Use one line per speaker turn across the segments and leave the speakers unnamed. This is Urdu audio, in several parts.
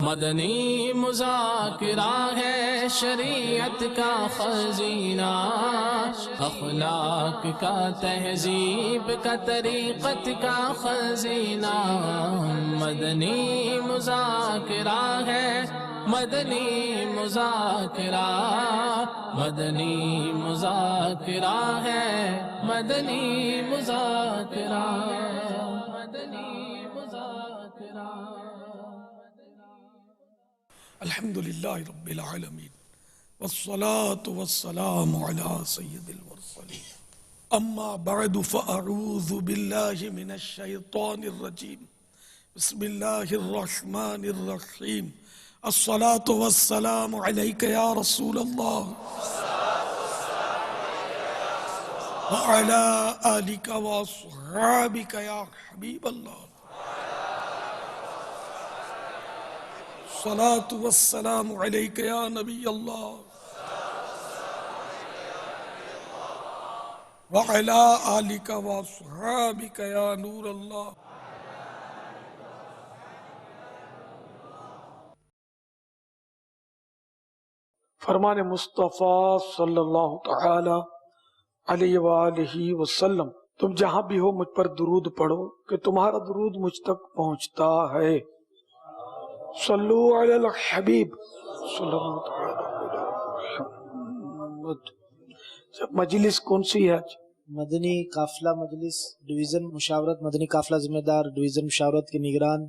مدنی مذاکرہ ہے شریعت کا خزینہ، اخلاق کا تہذیب کا طریقت کا خزینہ۔ مدنی مذاکرہ ہے، مدنی مذاکرہ، مدنی مذاکرہ ہے، مدنی مذاکرہ، مدنی مذاکرہ۔
الحمدللہ رب العالمین والصلاة والسلام علی سید المرسلین، اما بعد فاعوذ باللہ من الشیطان الرجیم، بسم اللہ الرحمن الرحیم۔ الصلاة والسلام علیک یا رسول اللہ وعلی آلک واصحابک یا حبیب اللہ۔ الصلاة والسلام علیک یا نبی اللہ وعلی آلک واصحابک یا نور اللہ۔ فرمان مصطفیٰ صلی اللہ تعالی علیہ وآلہ وسلم، تم جہاں بھی ہو مجھ پر درود پڑھو کہ تمہارا درود مجھ تک پہنچتا ہے۔ صلو علی الحبیب صلی اللہ تعالی علیہ محمد۔ مجلس کون سی ہے آج؟
مدنی قافلہ مجلس، ڈویژن مشاورت مدنی قافلہ ذمہ دار ڈویژن مشاورت کے نگران،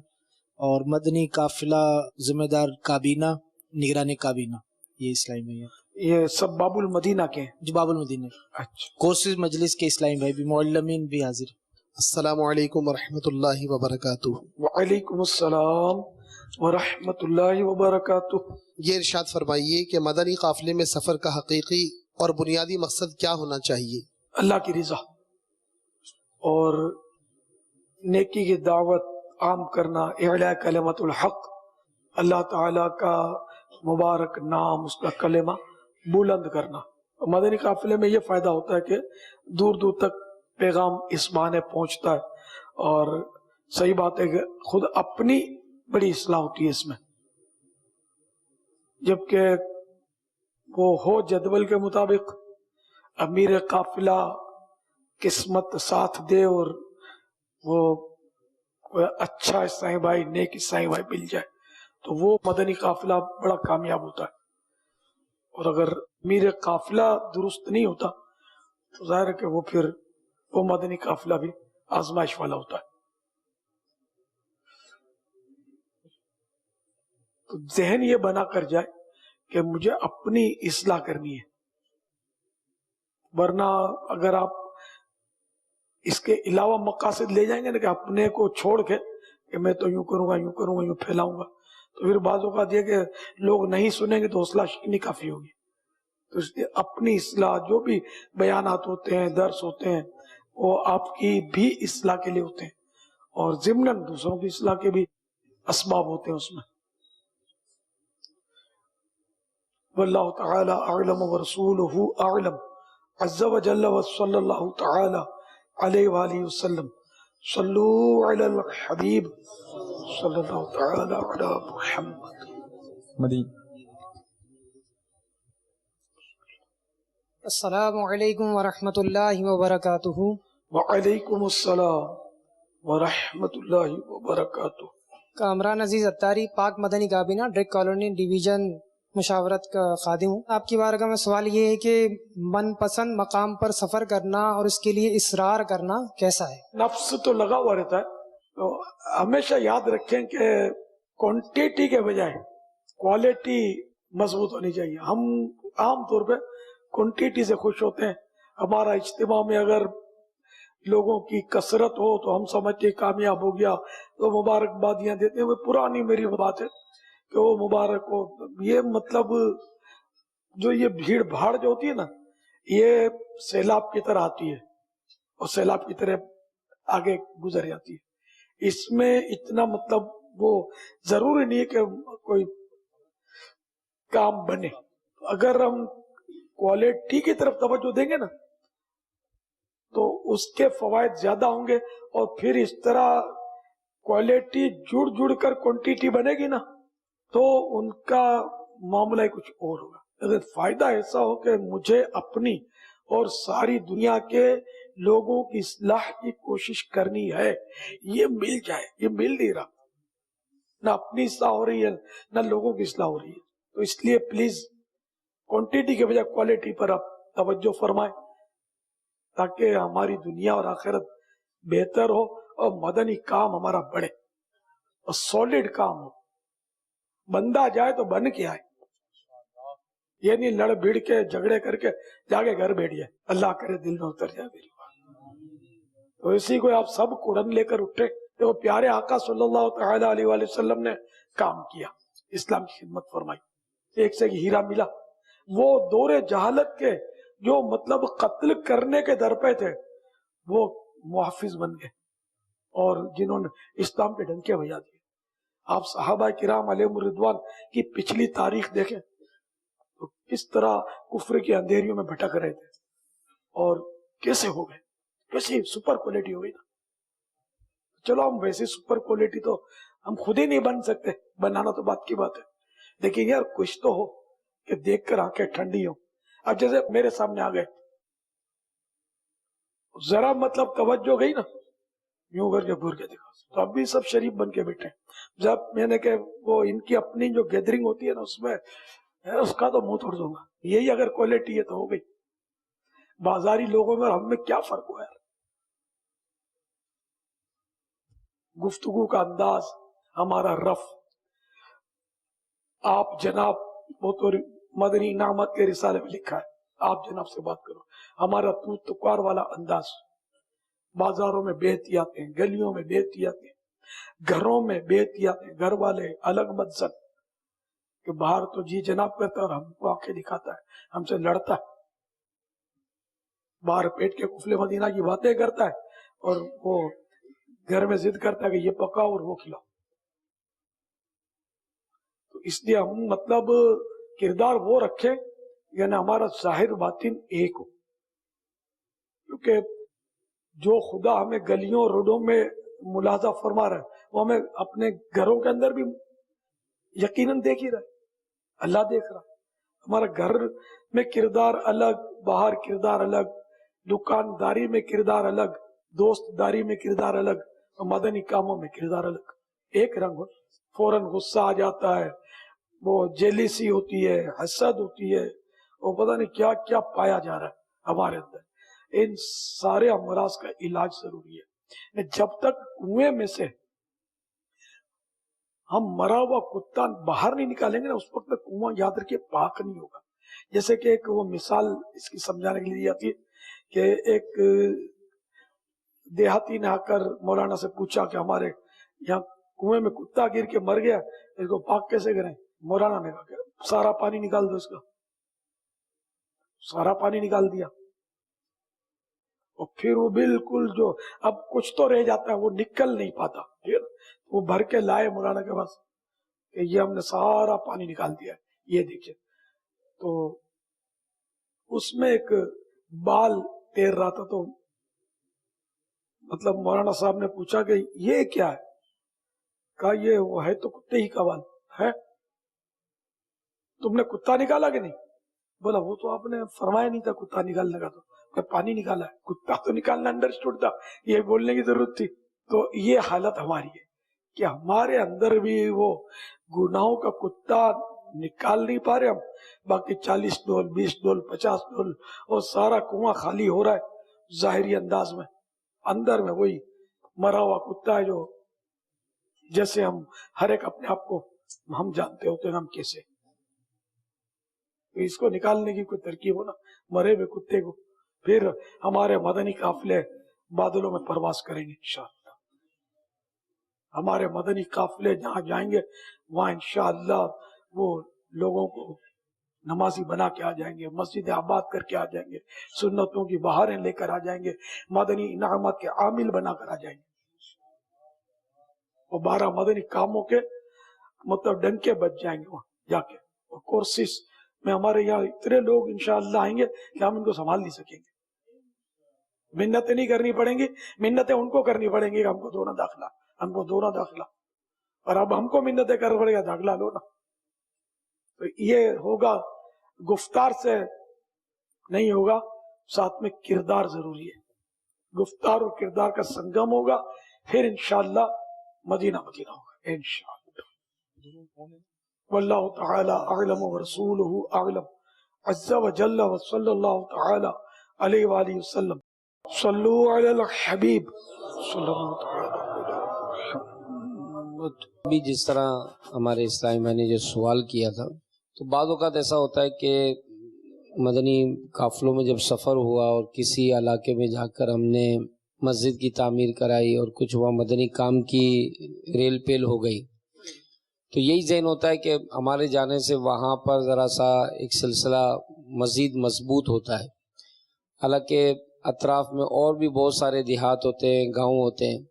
اور مدنی قافلہ ذمہ دار کابینہ نگران کابینہ، یہ اسلامی بھائی ہیں۔
یہ سب باب المدینہ کے ہیں؟
جو باب المدینہ
اچھا۔
کورسز مجلس کے اسلامی بھائی بھی، معلمین بھی حاضر۔
السلام علیکم ورحمۃ اللہ وبرکاتہ۔
وعلیکم السلام ورحمۃ اللہ وبرکاتہ۔
یہ ارشاد فرمائیے کہ مدنی قافلے میں سفر کا حقیقی اور بنیادی مقصد کیا ہونا چاہیے؟
اللہ کی رضا اور نیکی کی دعوت عام کرنا، اعلاء کلمت الحق، اللہ تعالیٰ کا مبارک نام، اس کا کلمہ بلند کرنا۔ مدنی قافلے میں یہ فائدہ ہوتا ہے کہ دور دور تک پیغام اس بہانے پہنچتا ہے، اور صحیح بات ہے کہ خود اپنی بڑی اصلاح ہوتی ہے اس میں، جبکہ وہ ہو جدول کے مطابق، امیر قافلہ قسمت ساتھ دے اور وہ کوئی اچھا عیسائی بھائی، نیک عیسائی بھائی مل جائے تو وہ مدنی قافلہ بڑا کامیاب ہوتا ہے۔ اور اگر امیر قافلہ درست نہیں ہوتا تو ظاہر ہے کہ وہ پھر وہ مدنی قافلہ بھی آزمائش والا ہوتا ہے۔ تو ذہن یہ بنا کر جائے کہ مجھے اپنی اصلاح کرنی ہے، ورنہ اگر آپ اس کے علاوہ مقاصد لے جائیں گے نا کہ اپنے کو چھوڑ کے کہ میں تو یوں کروں گا یوں کروں گا یوں پھیلاؤں گا، تو پھر بعض اوقات یہ کہ لوگ نہیں سنیں گے تو حوصلہ شکنی کافی ہوگی۔ تو اس لیے اپنی اصلاح، جو بھی بیانات ہوتے ہیں، درس ہوتے ہیں، وہ آپ کی بھی اصلاح کے لیے ہوتے ہیں، اور ضمناً دوسروں کی اصلاح کے بھی اسباب ہوتے ہیں اس میں۔ واللہ تعالی اعلم ورسولہ اعلم، عز وجل وصلی اللہ تعالی علیہ وآلہ وسلم۔ صلو علی الحبیب صلی اللہ تعالی علی محمد۔
السلام علیکم ورحمۃ اللہ وبرکاتہ۔
وعلیکم السلام ورحمۃ اللہ وبرکاتہ۔
کامران عزیز اتاری، پاک مدنی کابینہ، ڈرک کالونی ڈویژن مشاورت کا خادم ہوں۔ آپ کی بارگاہ میں سوال یہ ہے کہ من پسند مقام پر سفر کرنا اور اس کے لیے اصرار کرنا کیسا ہے؟
نفس تو لگا ہوا رہتا ہے، تو ہمیشہ یاد رکھیں کہ کوانٹیٹی کے بجائے کوالٹی مضبوط ہونی چاہیے۔ ہم عام طور پہ کوانٹیٹی سے خوش ہوتے ہیں۔ ہمارا اجتماع میں اگر لوگوں کی کثرت ہو تو ہم سمجھتے کامیاب ہو گیا، تو مبارکبادیاں دیتے ہیں۔ وہ پرانی میری بات ہے کہ وہ مبارک ہو، یہ مطلب جو یہ بھیڑ بھاڑ جو ہوتی ہے نا، یہ سیلاب کی طرح آتی ہے اور سیلاب کی طرح آگے گزر جاتی ہے۔ اس میں اتنا مطلب وہ ضروری نہیں ہے کہ کوئی کام بنے۔ اگر ہم کوالٹی کی طرف توجہ دیں گے نا تو اس کے فوائد زیادہ ہوں گے، اور پھر اس طرح کوالٹی جڑ جڑ کر کوانٹیٹی بنے گی نا تو ان کا معاملہ ہی کچھ اور ہوگا. اگر فائدہ ایسا ہو کہ مجھے اپنی اور ساری دنیا کے لوگوں کی اصلاح کی کوشش کرنی ہے، یہ مل جائے، یہ مل نہیں رہا. نہ اپنی اصلاح ہو رہی ہے نہ لوگوں کی اصلاح ہو رہی ہے. تو اس لیے پلیز کوانٹیٹی کے بجائے کوالٹی پر آپ توجہ فرمائیں تاکہ ہماری دنیا اور آخرت بہتر ہو اور مدنی کام ہمارا بڑھے اور سالڈ کام ہو. بندہ جائے تو بن کے آئے، یہ نہیں لڑ بھیڑ کے جھگڑے کر کے جا کے گھر بیٹھ جائے. اللہ کرے دل میں اتر جائے میری بات. تو اسی کو آپ سب قرآن لے کر اٹھے. تو پیارے آقا صلی اللہ تعالی علیہ وآلہ وسلم نے کام کیا، اسلام کی خدمت فرمائی. ایک سے ایک ہیرا ملا. وہ دور جہالت کے جو مطلب قتل کرنے کے در پہ تھے وہ محافظ بن گئے اور جنہوں نے اسلام کے ڈنکے بجا دیے. آپ صحابہ کرام علیہم الرضوان کی پچھلی تاریخ دیکھیں تو کس طرح کفر کی اندھیریوں میں بھٹک رہے تھے اور کیسے ہو گئے، کیسی سپر کوالٹی ہو گئی نا. چلو ہم ویسے سپر کوالٹی تو ہم خود ہی نہیں بن سکتے، بنانا تو بات کی بات ہے، لیکن یار کچھ تو ہو کہ دیکھ کر آنکھیں ٹھنڈی ہو. اب جیسے میرے سامنے آ گئے ذرا مطلب توجہ گئی نا، یوں کر کے گھور کے دکھا. تو اب بھی سب شریف بن کے بیٹھے. جب میں نے کہ وہ ان کی اپنی جو گیدرنگ ہوتی ہے نا اس میں اس کا تو منہ توڑ دوں گا. یہی اگر کوالٹی ہے تو ہو گئی. بازاری لوگوں میں اور ہم میں کیا فرق ہوا ہے؟ گفتگو کا انداز، ہمارا رف. آپ جناب، وہ تو مدنی انعامات کے رسالے میں لکھا ہے آپ جناب سے بات کرو. ہمارا تو تکار والا انداز، بازاروں میں بے احتیاطیں، گلیوں میں بے احتیاطیں، گھروں میں بے احتیاطیں، گھر والے الگ متزن کہ باہر تو جی جناب کرتا ہے اور ہم کو آنکھیں دکھاتا ہے، ہم سے لڑتا ہے، باہر پیٹ کے کفلے مدینہ کی باتیں کرتا ہے اور وہ گھر میں ضد کرتا ہے کہ یہ پکاؤ اور وہ کھلاؤ. تو اس لیے ہم مطلب کردار وہ رکھیں یعنی ہمارا ظاہر باطن ایک ہو. کیونکہ جو خدا ہمیں گلیوں روڈوں میں ملاحظہ فرما رہا ہے وہ ہمیں اپنے گھروں کے اندر بھی یقیناً دیکھ ہی رہا ہے. اللہ دیکھ رہا ہے. ہمارا گھر میں کردار الگ، باہر کردار الگ، دکانداری میں کردار الگ، دوست داری میں کردار الگ، اور مدنی کاموں میں کردار الگ. ایک رنگ ہو فوراً غصہ آ جاتا ہے، وہ جیلیسی ہوتی ہے، حسد ہوتی ہے، وہ پتہ نہیں کیا کیا پایا جا رہا ہے ہمارے اندر. ان سارے امراض کا علاج ضروری ہے. جب تک کنویں میں سے ہم مرا ہوا کتا باہر نہیں نکالیں گے نا اس وقت تک کنواں یاد رکھیے پاک نہیں ہوگا. جیسے کہ ایک وہ مثال اس کی سمجھانے کے لیے دی جاتی ہے کہ ایک دیہاتی نے آ کر مولانا سے پوچھا کہ ہمارے یہاں کنویں میں کتا گر کے مر گیا، اس کو پاک کیسے کریں؟ مولانا نے کہا کہ سارا پانی نکال دو اس کا. سارا پانی نکال دیا اور پھر وہ بالکل جو اب کچھ تو رہ جاتا ہے وہ نکل نہیں پاتا، وہ بھر کے لائے مولانا کے پاس کہ یہ ہم نے سارا پانی نکال دیا ہے، یہ دیکھیے. تو اس میں ایک بال تیر رہا تھا. تو مطلب مولانا صاحب نے پوچھا کہ یہ کیا ہے؟ کہا یہ وہ ہے تو کتے ہی کا بال ہے. تم نے کتا نکالا کہ نہیں؟ بولا وہ تو آپ نے فرمایا نہیں تھا کتا نکالنے کا، تو پانی نکالا ہے. کتا تو نکالنا انڈرسٹوڈ تھا، یہ بولنے کی ضرورت تھی. تو یہ حالت ہماری ہے کہ ہمارے اندر بھی وہ گناہوں کا کتا نکال نہیں پا رہے ہم. باقی 40 ڈول 20 ڈول 50 ڈول اور سارا کنواں خالی ہو رہا ہے ظاہری انداز میں. اندر میں وہی مرا ہوا کتا ہے جو جیسے ہم ہر ایک اپنے آپ کو ہم جانتے ہوتے ہیں ہم کیسے. اس کو نکالنے کی کوئی ترکیب ہو نا مرے ہوئے کتے کو. پھر ہمارے مدنی قافلے بادلوں میں پرواز کریں گے انشاءاللہ. ہمارے مدنی قافلے جہاں جائیں گے وہاں انشاءاللہ وہ لوگوں کو نمازی بنا کے آ جائیں گے، مسجد آباد کر کے آ جائیں گے، سنتوں کی بہاریں لے کر آ جائیں گے، مدنی انعامات کے عامل بنا کر آ جائیں گے. وہ 12 مدنی کاموں کے مطلب ڈنکے بج جائیں گے وہاں جا کے. اور کورسز میں ہمارے یہاں اتنے لوگ انشاءاللہ آئیں گے کہ ہم ان کو سنبھال نہیں سکیں گے. منتیں نہیں کرنی پڑیں گی، منتیں ان کو کرنی پڑیں گی کہ ہم کو دو نہ داخلہ، ہم کو دو نہ داخلہ. اور اب ہم کو منتیں کر پڑے گا داخلہ لو نا. تو یہ ہوگا، گفتار سے نہیں ہوگا، ساتھ میں کردار ضروری ہے. گفتار اور کردار کا سنگم ہوگا، پھر انشاءاللہ مدینہ مدینہ ہوگا انشاءاللہ. واللہ تعالی اعلم ورسولہ اعلم عز وجل وصلی اللہ تعالی علیہ وآلہ وسلم. صلو علی الحبیب صلی اللہ تعالی علیہ محمد.
ابھی جس طرح ہمارے اسلامی بھائی نے جو سوال کیا تھا، تو بعض اوقات ایسا ہوتا ہے کہ مدنی قافلوں میں جب سفر ہوا اور کسی علاقے میں جا کر ہم نے مسجد کی تعمیر کرائی اور کچھ ہوا مدنی کام کی ریل پیل ہو گئی، تو یہی ذہن ہوتا ہے کہ ہمارے جانے سے وہاں پر ذرا سا ایک سلسلہ مزید مضبوط ہوتا ہے. حالانکہ اطراف میں اور بھی بہت سارے دیہات ہوتے ہیں، گاؤں ہوتے ہیں،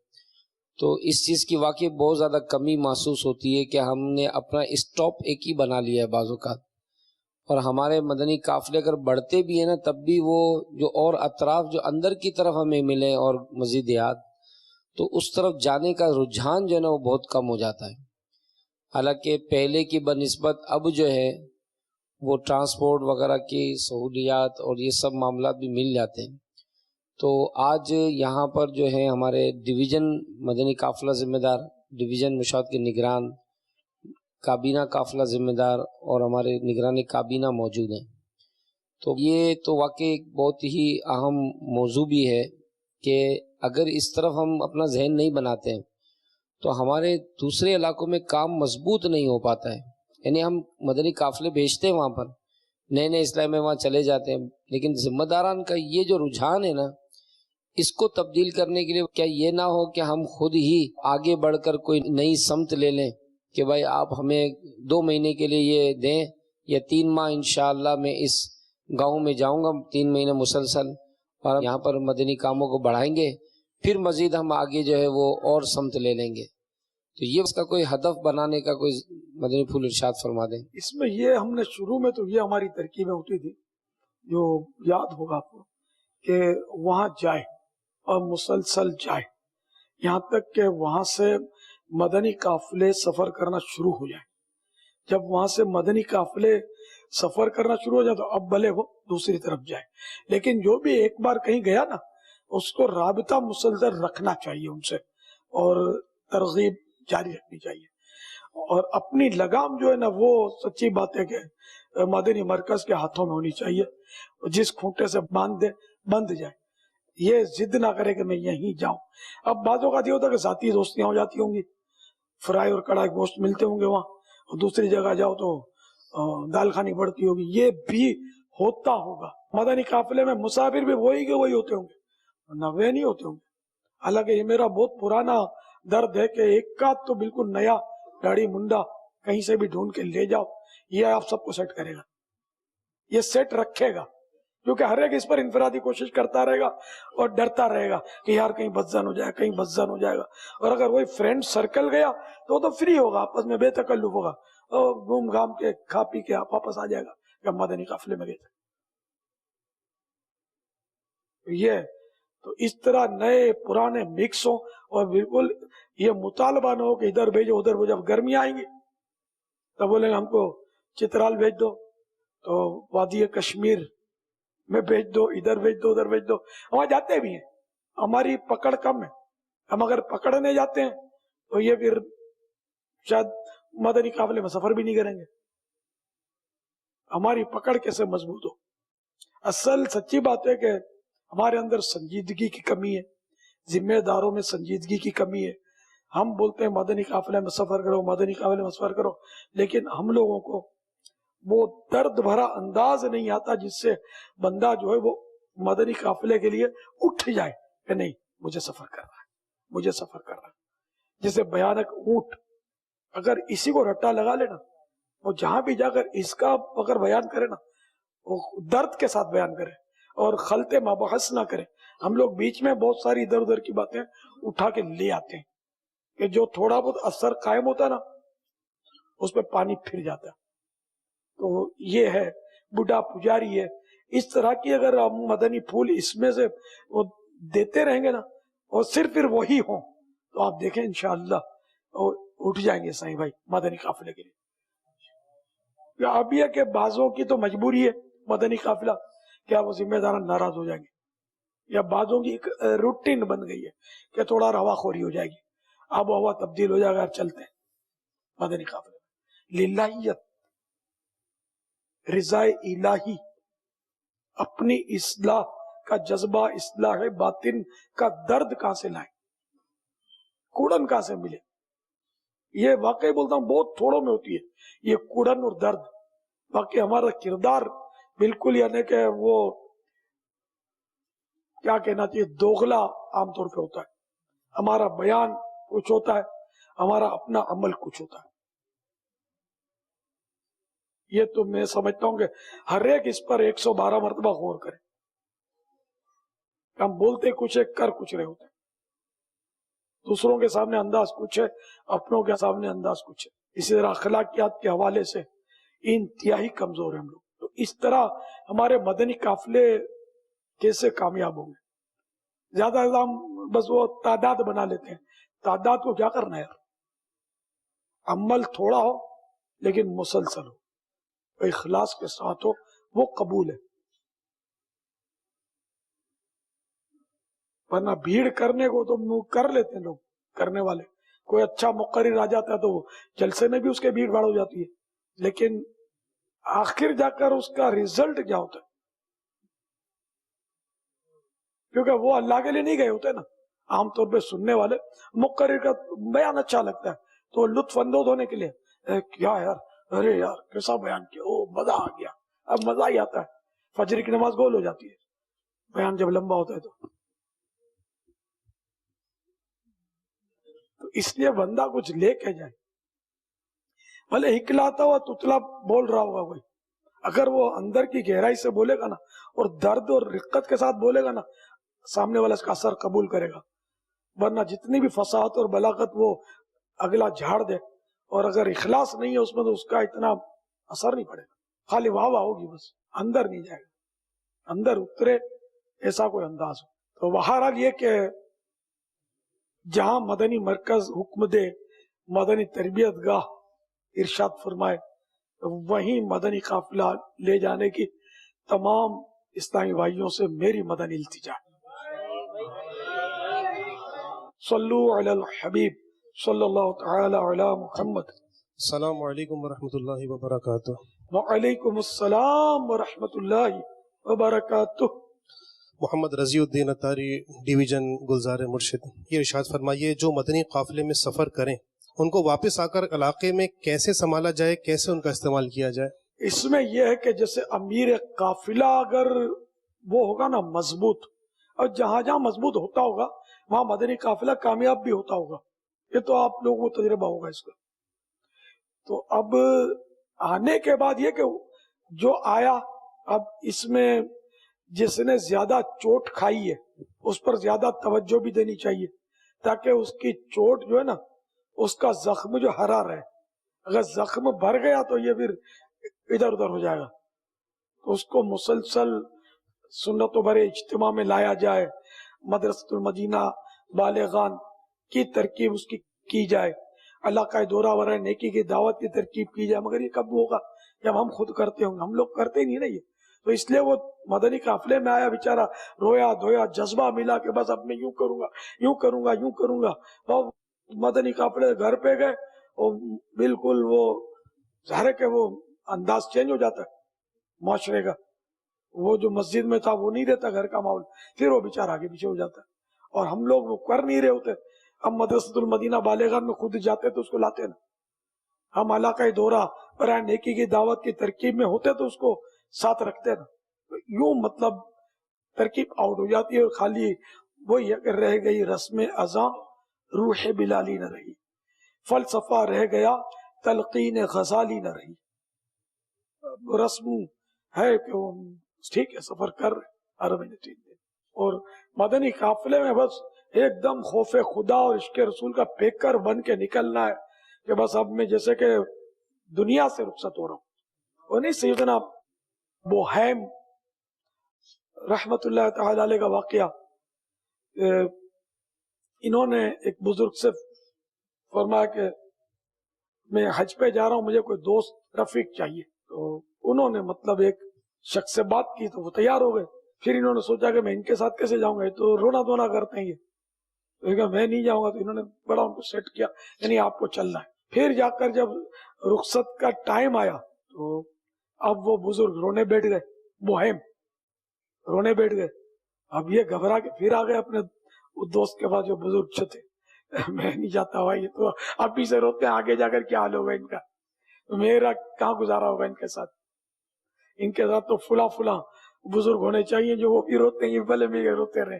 تو اس چیز کی واقعی بہت زیادہ کمی محسوس ہوتی ہے کہ ہم نے اپنا اسٹاپ ایک ہی بنا لیا ہے بعض اوقات. اور ہمارے مدنی قافلے اگر بڑھتے بھی ہیں نا، تب بھی وہ جو اور اطراف جو اندر کی طرف ہمیں ملے اور مزید دیہات، تو اس طرف جانے کا رجحان جو ہے نا وہ بہت کم ہو جاتا ہے. حالانکہ پہلے کی بنسبت اب جو ہے وہ ٹرانسپورٹ وغیرہ کی سہولیات اور یہ سب معاملات بھی مل جاتے ہیں. تو آج یہاں پر جو ہے ہمارے ڈویژن مدنی قافلہ ذمہ دار، ڈویژن مشاورت کے نگران، کابینہ قافلہ ذمہ دار اور ہمارے نگران کابینہ موجود ہیں. تو یہ تو واقعی ایک بہت ہی اہم موضوع بھی ہے کہ اگر اس طرف ہم اپنا ذہن نہیں بناتے ہیں تو ہمارے دوسرے علاقوں میں کام مضبوط نہیں ہو پاتا ہے. یعنی ہم مدنی قافلے بھیجتے ہیں وہاں پر، نئے نئے اسلام میں وہاں چلے جاتے ہیں، لیکن ذمہ داران کا یہ جو رجحان ہے نا، اس کو تبدیل کرنے کے لیے کیا یہ نہ ہو کہ ہم خود ہی آگے بڑھ کر کوئی نئی سمت لے لیں کہ بھائی آپ ہمیں 2 مہینے کے لیے یہ دیں یا 3 ماہ انشاءاللہ میں اس گاؤں میں جاؤں گا 3 مہینے مسلسل اور یہاں پر مدنی کاموں کو بڑھائیں گے، پھر مزید ہم آگے جو ہے وہ اور سمت لے لیں گے. تو یہ اس کا کوئی ہدف بنانے کا کوئی مدنی پھول ارشاد فرما دیں.
اس میں یہ ہم نے شروع میں تو یہ ہماری ترکیبیں ہوتی تھی، جو یاد ہوگا آپ کو، کہ وہاں جائے اور مسلسل جائے یہاں تک کہ وہاں سے مدنی قافلے سفر کرنا شروع ہو جائے. جب وہاں سے مدنی قافلے سفر کرنا شروع ہو جائے تو اب بھلے وہ دوسری طرف جائے، لیکن جو بھی ایک بار کہیں گیا نا اس کو رابطہ مسلسل رکھنا چاہیے ان سے، اور ترغیب جاری رکھنی چاہیے، اور اپنی لگام جو ہے نا وہ سچی بات ہے کہ مدنی مرکز کے ہاتھوں میں ہونی چاہیے. جس کھوٹے سے بند جائے، یہ ضد نہ کرے کہ میں یہیں جاؤں. اب بعض اوقات یہ ہوتا ہے کہ ذاتی دوستیاں ہو جاتی ہوں گی، فرائی اور کڑھائی گوشت ملتے ہوں گے وہاں، اور دوسری جگہ جاؤ تو دال کھانی پڑتی ہوگی. یہ بھی ہوتا ہوگا. مدنی قافلے میں مسافر بھی وہی کے وہی ہوتے ہوں گے، نوے نہیں ہوتے ہوں گے. حالانکہ یہ میرا بہت پرانا درد ہے کہ ایک کا تو بالکل نیا داڑھی منڈا کہیں سے بھی ڈھونڈ کے لے جاؤ، یہ آپ سب کو سیٹ کرے گا، یہ سیٹ رکھے گا، کیونکہ ہر ایک اس پر انفرادی کوشش کرتا رہے گا اور ڈرتا رہے گا کہ یار کہیں بدزن ہو جائے، کہیں بدزن ہو جائے گا. اور اگر وہی فرینڈ سرکل گیا تو وہ تو فری ہوگا، آپس میں بے تکلف ہوگا، اور گھوم گھام کے کھا پی کے آپ واپس آ جائے گا کہ مدنی قافلے میں گئے تھے. یہ تو اس طرح نئے پرانے مکس ہوں، اور بالکل یہ مطالبہ نہ ہو کہ ادھر بھیجو ادھر. وہ جب گرمی آئیں گی تب بولیں ہم کو چترال بھیج دو، تو وادی کشمیر میں بھیج دو، ادھر بھیج دو، ادھر بھیج دو. وہاں جاتے بھی ہیں، ہماری پکڑ کم ہے. ہم اگر پکڑنے جاتے ہیں تو یہ پھر شاید مدنی قافلے میں سفر بھی نہیں کریں گے. ہماری پکڑ کیسے مضبوط ہو؟ اصل سچی بات ہے کہ ہمارے اندر سنجیدگی کی کمی ہے، ذمہ داروں میں سنجیدگی کی کمی ہے. ہم بولتے ہیں مدنی قافلے میں سفر کرو، مدنی قافلے میں سفر کرو، لیکن ہم لوگوں کو وہ درد بھرا انداز نہیں آتا جس سے بندہ جو ہے وہ مدنی قافلے کے لیے اٹھ جائے کہ نہیں مجھے سفر کرنا ہے، مجھے سفر کرنا ہے. جسے بھیانک اونٹ، اگر اسی کو رٹا لگا لینا، وہ جہاں بھی جا کر اس کا اگر بیان کرے نا وہ درد کے ساتھ بیان کرے اور خلط مباحث نہ کرے. ہم لوگ بیچ میں بہت ساری ادھر ادھر کی باتیں اٹھا کے لے آتے ہیں کہ جو تھوڑا بہت اثر قائم ہوتا ہے نا اس پہ پانی پھر جاتا ہے. تو یہ ہے بڈھا پجاری ہے. اس طرح کی اگر ہم مدنی پھول اس میں سے وہ دیتے رہیں گے نا اور صرف پھر وہی ہوں تو آپ دیکھیں انشاءاللہ اٹھ جائیں گے سائیں بھائی مدنی قافلے کے لیے. یا اب یہ کہ بعضوں کی تو مجبوری ہے مدنی قافلہ، کیا وہ ذمہ داران ناراض ہو جائیں گے، یا بعضوں کی ایک روٹین بن گئی ہے کہ تھوڑا روا خوری ہو جائے گی، آب و ہوا تبدیل ہو جائے گا، چلتے ہیں مدنی قافلے للہیت، رضا الہی، اپنی اصلاح کا جذبہ، اصلاح باطن کا درد کہاں سے لائیں، کوڑن کہاں سے ملے؟ یہ واقعی بولتا ہوں بہت تھوڑوں میں ہوتی ہے یہ کوڑن اور درد. باقی ہمارا کردار بالکل یعنی کہ وہ کیا کہنا چاہیے دوغلا عام طور پہ ہوتا ہے. ہمارا بیان کچھ ہوتا ہے، ہمارا اپنا عمل کچھ ہوتا ہے. یہ تو میں سمجھتا ہوں کہ ہر ایک اس پر 112 مرتبہ غور کرے. ہم بولتے کچھ ہے، کر کچھ رہے ہوتے ہیں. دوسروں کے سامنے انداز کچھ ہے، اپنوں کے سامنے انداز کچھ ہے. اسی طرح اخلاقیات کے حوالے سے انتہائی کمزور ہیں ہم لوگ. تو اس طرح ہمارے مدنی قافلے کیسے کامیاب ہوں گے؟ زیادہ ہم بس وہ تعداد بنا لیتے ہیں. تعداد کو کیا کرنا ہے؟ عمل تھوڑا ہو لیکن مسلسل ہو، اخلاص کے ساتھ ہو، وہ قبول ہے. ورنہ بھیڑ کرنے کو تو کر لیتے ہیں لوگ کرنے والے. کوئی اچھا مقرر آ جاتا ہے تو وہ جلسے میں بھی اس کے بھیڑ بھاڑ ہو جاتی ہے، لیکن آخر جا کر اس کا ریزلٹ کیا ہوتا ہے؟ کیونکہ وہ اللہ کے لیے نہیں گئے ہوتے نا. عام طور پہ سننے والے مقرر کا بیان اچھا لگتا ہے تو لطف اندوز ہونے کے لیے کیا یار، ارے یار کیسا بیان کیا، او مزہ آ گیا. اب مزہ ہی آتا ہے. فجر کی نماز گول ہو جاتی ہے بیان جب لمبا ہوتا ہے تو اس لیے بندہ کچھ لے کے جائے. بھلے ہکلاتا ہوا تتلا بول رہا ہوگا کوئی، اگر وہ اندر کی گہرائی سے بولے گا نا اور درد اور رقت کے ساتھ بولے گا نا، سامنے والا اس کا اثر قبول کرے گا. ورنہ جتنی بھی فصاحت اور بلاغت وہ اگلا جھاڑ دے، اور اگر اخلاص نہیں ہے اس میں تو اس کا اتنا اثر نہیں پڑے گا. خالی واہ واہ ہوگی، بس اندر نہیں جائے گا. اندر اترے ایسا کوئی انداز ہو. تو بہرحال یہ کہ جہاں مدنی مرکز حکم دے، مدنی تربیت گاہ ارشاد فرمائے، وہیں مدنی قافلہ لے جانے کی تمام اسلامی بھائیوں سے میری مدنی التجا. صلو علی الحبیب صلی اللہ تعالی علی محمد.
السلام علیکم ورحمۃ اللہ وبرکاتہ.
وعلیکم السلام ورحمۃ اللہ وبرکاتہ.
محمد رضی الدین اتاری، ڈویژن گلزار مرشد. یہ ارشاد فرمائیے جو مدنی قافلے میں سفر کریں ان کو واپس آ کر علاقے میں کیسے سنبھالا جائے، کیسے ان کا استعمال کیا جائے؟
اس میں یہ ہے کہ جیسے امیر قافلہ اگر وہ ہوگا نا مضبوط، اور جہاں جہاں مضبوط ہوتا ہوگا وہاں مدنی قافلہ کامیاب بھی ہوتا ہوگا. یہ تو آپ لوگوں کو تجربہ ہوگا اس کا. تو اب آنے کے بعد یہ کہ جو آیا، اب اس میں جس نے زیادہ چوٹ کھائی ہے اس پر زیادہ توجہ بھی دینی چاہیے، تاکہ اس کی چوٹ جو ہے نا، اس کا زخم جو ہرا رہے. اگر زخم بھر گیا تو یہ پھر ادھر ادھر ہو جائے گا. تو اس کو مسلسل سنتوں بھرے اجتماع میں لایا جائے، مدرسۃ المدینہ بالغان کی ترکیب اس کی جائے، علاقہ دورہ ورائے نیکی کی دعوت کی ترکیب کی جائے. مگر یہ کب ہوگا؟ جب ہم خود کرتے ہوں گے. ہم لوگ کرتے نہیں نا یہ. تو اس لیے وہ مدنی قافلے میں آیا بیچارہ، رویا دھویا، جذبہ ملا کہ بس اب میں یوں کروں گا، یوں کروں گا، یوں کروں گا. اور مدنی قافلے گھر پہ گئے اور بالکل وہ ظاہر ہے کہ وہ انداز چینج ہو جاتا ہے معاشرے کا. وہ جو مسجد میں تھا وہ نہیں رہتا گھر کا ماحول، پھر وہ بیچارہ آگے پیچھے ہو جاتا ہے. اور ہم لوگ وہ کر نہیں رہے ہوتے. ہم مدرسۃ المدینہ بالغان میں خود جاتے تو اس کو لاتے نا. ہم علاقہ دورہ برائے نیکی کی دعوت کی ترکیب میں ہوتے تو اس کو ساتھ رکھتے نا. یوں مطلب ترکیب آؤٹ ہو جاتی ہے، اور خالی وہی رہ گئی رسم ازاں، روح بلالی نہ رہی، فلسفہ رہ گیا، تلقین غزالی نہ رہی. رسم ہے کہ وہ ٹھیک ہے سفر کر رہے ہر مہینے 3 دن، اور مدنی قافلے میں بس ایک دم خوف خدا اور عشق رسول کا پیکر بن کے نکلنا ہے کہ بس اب میں جیسے کہ دنیا سے رخصت ہو رہا ہوں. وہ نہیں سیدنا بوہیم رحمت اللہ تعالی علیہ کا واقعہ، انہوں نے ایک بزرگ سے فرمایا کہ میں حج پہ جا رہا ہوں، مجھے کوئی دوست رفیق چاہیے. تو تو انہوں نے مطلب ایک شخص سے بات کی تو وہ تیار ہو گئے. پھر انہوں نے سوچا کہ میں ان کے ساتھ کیسے جاؤں گا, یہ تو رونا دھونا کرتے ہیں یہ, تو کہا میں نہیں جاؤں گا. تو انہوں نے بڑا ان کو سیٹ کیا, یعنی آپ کو چلنا ہے. پھر جا کر جب رخصت کا ٹائم آیا تو اب وہ بزرگ رونے بیٹھ گئے, مہم رونے بیٹھ گئے. اب یہ گھبرا کے پھر آ گئے اپنے دوست کے پاس جو بزرگ تھے, میں نہیں جاتا ہوا, یہ تو اب بھی سے روتے ہیں, آگے جا کر کیا حال ہوگا ان کا, میرا کہاں گزارا ہوگا ان کے ساتھ. ان کے ساتھ تو فلاں بزرگ ہونے چاہیے جو وہ بھی روتے ہیں, یہ بھلے میں روتے رہے,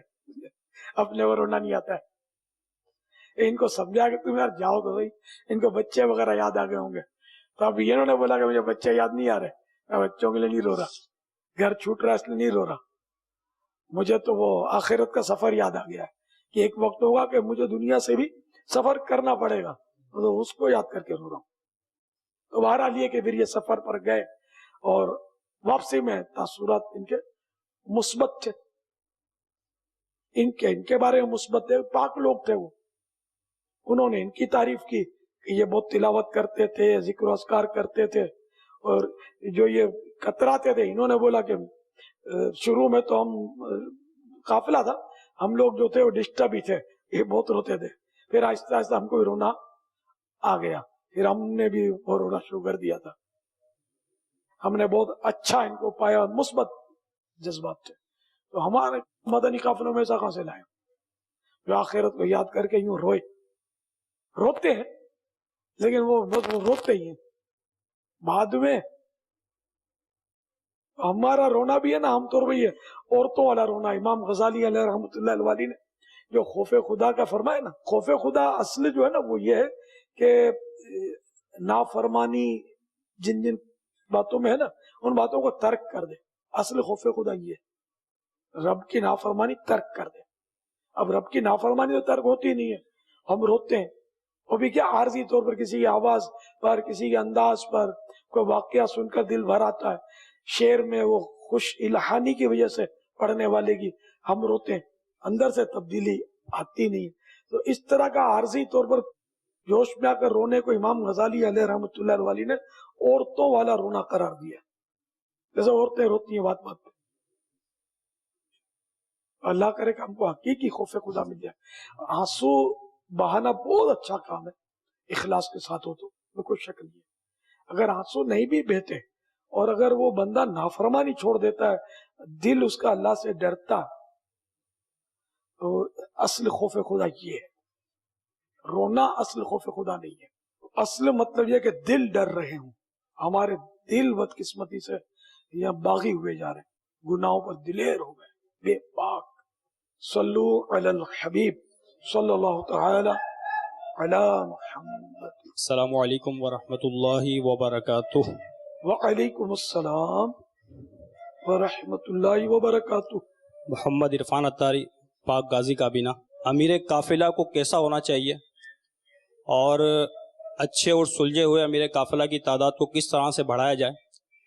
اپنے وہ رونا نہیں آتا ہے. ان کو سمجھا کہ تم یار جاؤ تو صحیح, ان کو بچے وغیرہ یاد آ گئے ہوں گے. تو اب انہوں نے بولا کہ مجھے بچے یاد نہیں آ رہے, میں بچوں کے لیے نہیں رو رہا, گھر چھوٹ رہا اس لیے نہیں رو رہا, مجھے تو وہ آخرت کا سفر یاد آ گیا ہے کہ ایک وقت ہوگا کہ مجھے دنیا سے بھی سفر کرنا پڑے گا, تو اس کو یاد کر کے رو رہا ہوں. تو بہرحال یہ کہ پھر یہ سفر پر گئے اور واپسی میں تاثرات ان کے مثبت تھے, ان کے بارے میں مثبت تھے, پاک لوگ تھے وہ. انہوں نے ان کی تعریف کی کہ یہ بہت تلاوت کرتے تھے, ذکر و اذکار کرتے تھے, اور جو یہ کتراتے تھے, انہوں نے بولا کہ شروع میں تو ہم قافلہ تھا, ہم لوگ جو تھے وہ ڈسٹرب ہی تھے, یہ بہت روتے تھے. پھر آہستہ آہستہ ہم کو رونا آ گیا, پھر ہم نے بھی وہ رونا شروع کر دیا تھا. ہم نے بہت اچھا ان کو پایا, مثبت جذبات تھے. تو ہمارے مدنی قافلوں میں ایسا کہاں سے لائے جو آخرت کو یاد کر کے یوں روتے ہیں, لیکن وہ روتے ہی ہیں بعد میں. ہمارا رونا بھی ہے نا عام طور پہ یہ عورتوں والا رونا. امام غزالی علیہ رحمۃ اللہ علیہ نے جو خوف خدا کا فرمایا نا, خوف خدا اصل جو ہے نا وہ یہ ہے کہ نافرمانی جن جن باتوں میں ہے نا ان باتوں کو ترک کر دے. اصل خوف خدا یہ ہے, رب کی نافرمانی ترک کر دے. اب رب کی نافرمانی تو ترک ہوتی نہیں ہے, ہم روتے ہیں, وہ بھی کیا عارضی طور پر کسی کی آواز پر, کسی کے انداز پر, کوئی واقعہ سن کر دل بھر آتا ہے, شعر میں وہ خوش الہانی کی وجہ سے پڑھنے والے کی ہم روتے ہیں, اندر سے تبدیلی آتی نہیں. تو اس طرح کا عارضی طور پر جوش میں آ کر رونے کو امام غزالی علیہ رحمۃ اللہ علیہ نے عورتوں والا رونا قرار دیا, جیسے عورتیں روتی ہیں بات بات پہ. اللہ کرے کہ ہم کو حقیقی خوف خدا مل جائے. آنسو بہانا بہت اچھا کام ہے, اخلاص کے ساتھ ہو تو کوئی شک نہیں ہے. اگر آنسو نہیں بھی بہتے اور اگر وہ بندہ نافرمانی چھوڑ دیتا ہے, دل اس کا اللہ سے ڈرتا, تو اصل خوف خدا یہ ہے. رونا اصل خوف خدا نہیں ہے. اصل مطلب یہ کہ دل ڈر رہے ہوں. ہمارے دل بدقسمتی سے یا باغی ہوئے جا رہے ہیں, گناہوں پر دلیر ہو گئے, بے پاک. صلو علی الحبیب صلی اللہ تعالی علی محمد.
السلام علیکم ورحمۃ اللہ وبرکاتہ.
وعلیکم السلام ورحمۃ اللہ وبرکاتہ.
محمد عرفان اتاری, پاک غازی کابینہ. امیر قافلہ کو کیسا ہونا چاہیے, اور اچھے اور سلجھے ہوئے امیر قافلہ کی تعداد کو کس طرح سے بڑھایا جائے,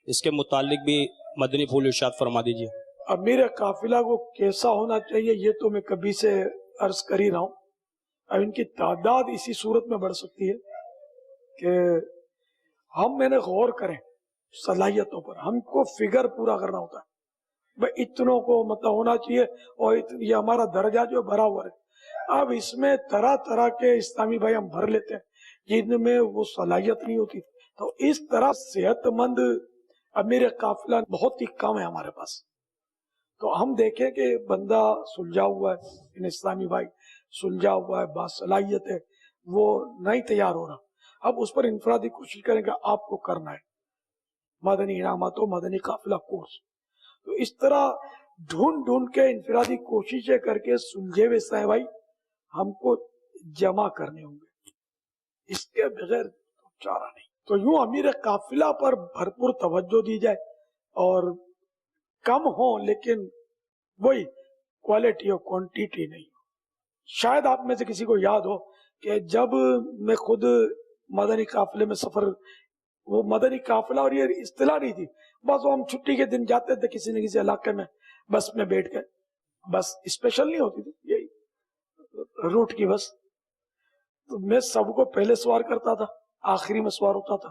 اس کے متعلق بھی مدنی پھول ارشاد فرما دیجیے.
امیر قافلہ کو کیسا ہونا چاہیے یہ تو میں کبھی سے عرض کر ہی رہا ہوں. اب ان کی تعداد اسی صورت میں بڑھ سکتی ہے کہ ہم میں نے غور کریں صلاحیتوں پر. ہم کو فگر پورا کرنا ہوتا ہے, بھائی اتنوں کو مطلب ہونا چاہیے, اور یہ ہمارا درجہ جو بھرا ہوا ہے. اب اس میں طرح طرح کے اسلامی بھائی ہم بھر لیتے ہیں جن میں وہ صلاحیت نہیں ہوتی. تو اس طرح صحت مند امیر قافلہ بہت ہی کم ہے ہمارے پاس. تو ہم دیکھیں کہ بندہ سلجھا ہوا ہے, ان اسلامی بھائی سلجھا ہوا ہے, باصلاحیت ہے, وہ نہیں تیار ہو رہا. اب اس پر انفرادی کوشش کریں کہ آپ کو کرنا ہے مدنی انعامات و مدنی قافلہ کورس. تو اس طرح ڈھونڈ کے انفرادی کوششیں کر کے سلجھے ہوئے اسلامی بھائی ہم کو جمع کرنے ہوں گے, اس کے بغیر چارہ نہیں. تو یوں امیر قافلہ پر بھرپور توجہ دی جائے, اور کم ہو لیکن وہی کوالٹی اور کوانٹیٹی نہیں ہو. شاید آپ میں سے کسی کو یاد ہو کہ جب میں خود مدنی قافلے میں سفر, وہ مدنی قافلہ اور یہ اصطلاح نہیں تھی, بس ہم چھٹی کے دن جاتے تھے کسی نہ کسی علاقے میں, بس میں بیٹھ گئے, بس اسپیشل نہیں ہوتی تھی, یہی روٹ کی بس. تو میں سب کو پہلے سوار کرتا تھا, آخری میں سوار ہوتا تھا.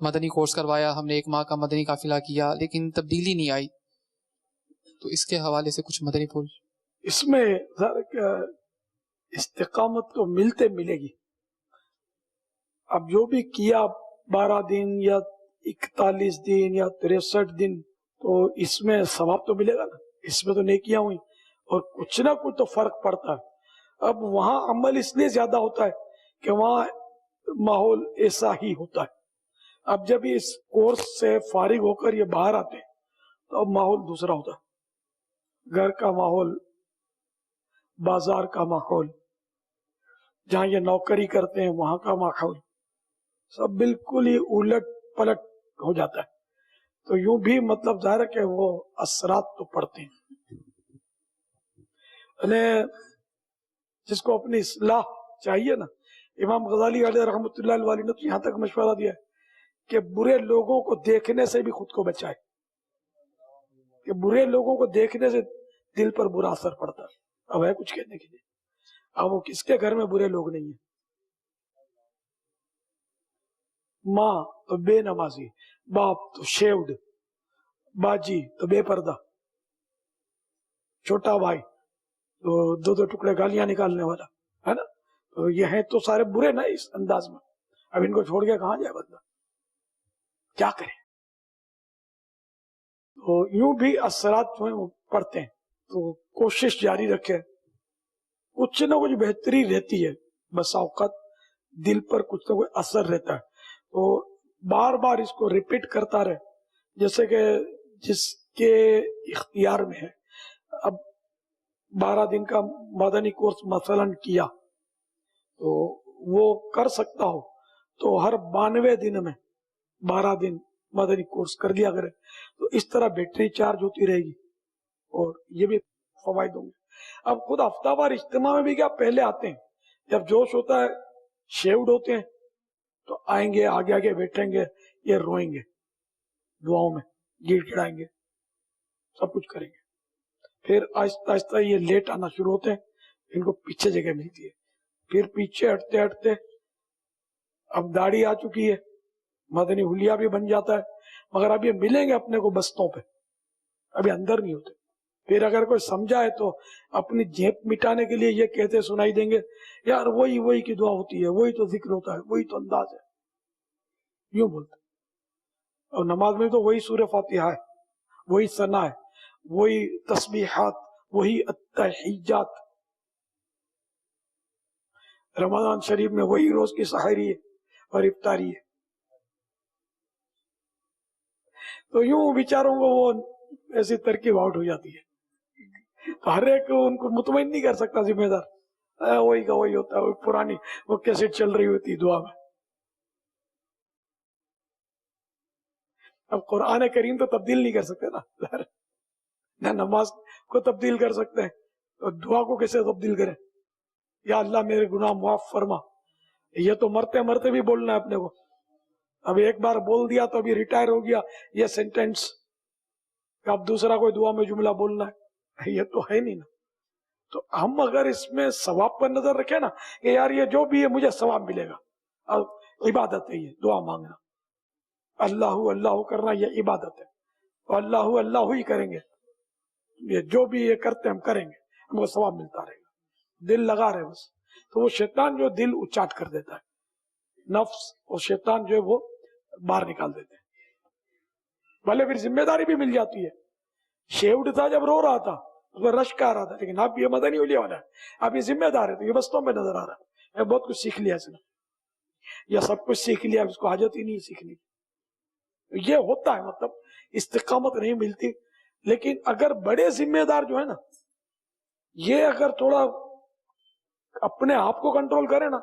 مدنی کورس کروایا، ہم نے 1 ماہ کا مدنی قافلہ کیا، لیکن تبدیلی نہیں آئی، تو اس کے حوالے سے کچھ مدنی پھول؟
اس میں استقامت تو ملتے ملے گی. اب جو بھی کیا 12 دن یا 41 دن یا 63 دن، تو اس میں ثواب تو ملے گا نا، اس میں تو نیکیاں ہوئی اور کچھ نہ کچھ تو فرق پڑتا ہے. اب وہاں عمل اس لیے زیادہ ہوتا ہے کہ وہاں ماحول ایسا ہی ہوتا ہے. اب جب اس کورس سے فارغ ہو کر یہ باہر آتے ہیں تو اب ماحول دوسرا ہوتا ہے. گھر کا ماحول، بازار کا ماحول، جہاں یہ نوکری کرتے ہیں وہاں کا ماحول، سب بالکل ہی الٹ پلٹ ہو جاتا ہے. تو یوں بھی مطلب ظاہر ہے کہ وہ اثرات تو پڑتے ہیں. جس کو اپنی اصلاح چاہیے نا، امام غزالی علیہ رحمۃ اللہ علیہ نے تو یہاں تک مشورہ دیا ہے کہ برے لوگوں کو دیکھنے سے بھی خود کو بچائے، کہ برے لوگوں کو دیکھنے سے دل پر برا اثر پڑتا ہے. اب ہے کچھ کہنے کے لیے، اب وہ کس کے گھر میں برے لوگ نہیں ہیں؟ ماں تو بے نمازی، باپ تو شیوڈ، باجی تو بے پردہ، چھوٹا بھائی تو 2 ٹکڑے گالیاں نکالنے والا ہے نا. تو یہ ہیں تو سارے برے نا اس انداز میں. اب ان کو چھوڑ کے کہاں جائے بندہ، کیا کرے؟ تو یوں بھی اثرات جو ہیں وہ پڑتے ہیں. تو کوشش جاری رکھے، کچھ نہ کچھ بہتری رہتی ہے، بس اوقات دل پر کچھ نہ کچھ اثر رہتا ہے. تو بار بار اس کو ریپیٹ کرتا رہے. جیسے کہ جس کے اختیار میں ہے، اب 12 دن کا مدنی کورس مثلا کیا تو وہ کر سکتا ہو تو ہر 92 دن میں 12 دن مدنی کورس کر لیا کرے. تو اس طرح بیٹری چارج ہوتی رہے گی اور یہ بھی فوائد ہوں گے. اب خود ہفتہ وار اجتماع میں بھی کیا پہلے آتے ہیں، جب جوش ہوتا ہے شیوڈ ہوتے ہیں تو آئیں گے، آگے آگے بیٹھیں گے، یہ روئیں گے، دعاؤں میں گڑ گڑائیں گے، سب کچھ کریں گے. پھر آہستہ آہستہ یہ لیٹ آنا شروع ہوتے ہیں، ان کو پیچھے جگہ ملتی ہے. پھر پیچھے ہٹتے ہٹتے اب داڑھی آ چکی ہے، مدنی حلیہ بھی بن جاتا ہے، مگر اب یہ ملیں گے اپنے کو بستوں پہ، ابھی اندر نہیں ہوتے. پھر اگر کوئی سمجھا ہے تو اپنی جھیپ مٹانے کے لیے یہ کہتے سنائی دیں گے، یار وہی کی دعا ہوتی ہے، وہی تو ذکر ہوتا ہے، وہی تو انداز ہے، یوں بولتے. اور نماز میں تو وہی سورہ فاتحہ ہے، وہی ثنا ہے، وہی تسبیحات، وہی التحیات. رمضان شریف میں وہی روز کی سحری ہے اور افطاری ہے. تو یوں بیچاروں کو وہ ایسی ترکیب آؤٹ ہو جاتی ہے. تو ہر ایک ان کو مطمئن نہیں کر سکتا ذمہ دار، وہی کا وہی ہوتا ہے، وہ پرانی وہ کیسٹ چل رہی ہوتی دعا میں. اب قرآن کریم تو تبدیل نہیں کر سکتے نا، نہ نماز کو تبدیل کر سکتے ہیں، تو دعا کو کیسے تبدیل کریں؟ یا اللہ میرے گناہ معاف فرما، یہ تو مرتے مرتے بھی بولنا ہے اپنے کو. اب ایک بار بول دیا تو ابھی ریٹائر ہو گیا یہ سینٹینس، اب دوسرا کوئی دعا میں جملہ بولنا ہے، یہ تو ہے نہیں نا. تو ہم اگر اس میں ثواب پر نظر رکھیں نا کہ یار یہ جو بھی ہے مجھے ثواب ملے گا، اب عبادت ہے، یہ دعا مانگنا، اللہ اللہ کرنا یہ عبادت ہے، اور اللہ ہی کریں گے، یہ جو بھی یہ کرتے ہم کریں گے، ہم کو ثواب ملتا رہے گا. دل لگا رہے بس. تو وہ شیطان جو دل اچاٹ کر دیتا ہے، نفس اور شیطان جو ہے وہ باہر نکال دیتے ہیں. بھلے پھر ذمہ داری بھی مل جاتی ہے. شیوڈ تھا جب رو رہا تھا اس پر رشک آ رہا تھا، لیکن اب یہ مدنی حلیہ والا ہے، اب یہ ذمہ دار ہے تو یہ بستوں میں نظر آ رہا ہے، بہت کچھ سیکھ لیا اس نے، یا سب کچھ سیکھ لیا، اس کو حاجت ہی نہیں سیکھنے کی. یہ ہوتا ہے، مطلب استقامت نہیں ملتی. لیکن اگر بڑے ذمہ دار جو ہے نا، یہ اگر تھوڑا اپنے آپ کو کنٹرول کرے نا،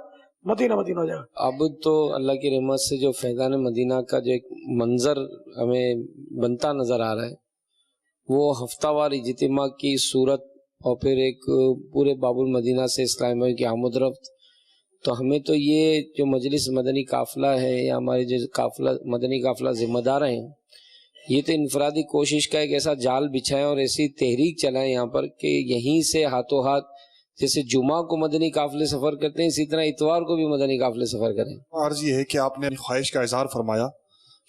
مدینہ مدینہ ہو جائے گا.
اب تو اللہ کی رحمت سے جو فیضان مدینہ کا جو ایک منظر ہمیں بنتا نظر آ رہا ہے، وہ ہفتہ وار اجتماع کی صورت اور پھر ایک پورے باب المدینہ سے اسلامی کی آمد رفت. تو ہمیں تو یہ جو مجلس مدنی قافلہ ہے یا ہمارے جو قافلہ مدنی قافلہ ذمہ دار ہیں، یہ تو انفرادی کوشش کا ایک ایسا جال بچھائیں اور ایسی تحریک چلائیں یہاں پر کہ یہیں سے ہاتھوں ہاتھ، جیسے جمعہ کو مدنی قافلے سفر کرتے ہیں اسی طرح اتوار کو بھی مدنی قافلے سفر کریں.
عرض یہ ہے کہ آپ نے اپنی خواہش کا اظہار فرمایا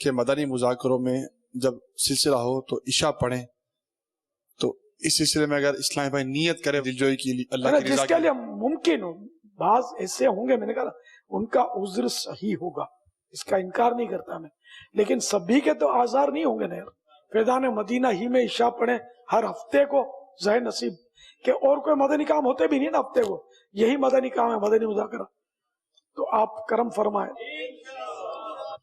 کہ مدنی مذاکروں میں جب سلسلہ ہو تو عشاء پڑھیں، تو اس سلسلے میں اگر اسلامی بھائی نیت کرے دلجوئی کی لیے اللہ کی
جس
رضا
کے لیے ممکن ہو، بعض ایسے ہوں گے، میں نے کہا ان کا عذر صحیح ہوگا، اس کا انکار نہیں کرتا میں، لیکن سبھی کے تو آزار نہیں ہوں گے نا۔ فیضان مدینہ ہی میں عشاء پڑھیں ہر ہفتے کو، ظاہر نصیب کہ اور کوئی مدنی کام ہوتے بھی نہیں نا ہفتے کو، یہی مدنی کام ہے، مدنی مذاکرہ، تو آپ کرم فرمائیں۔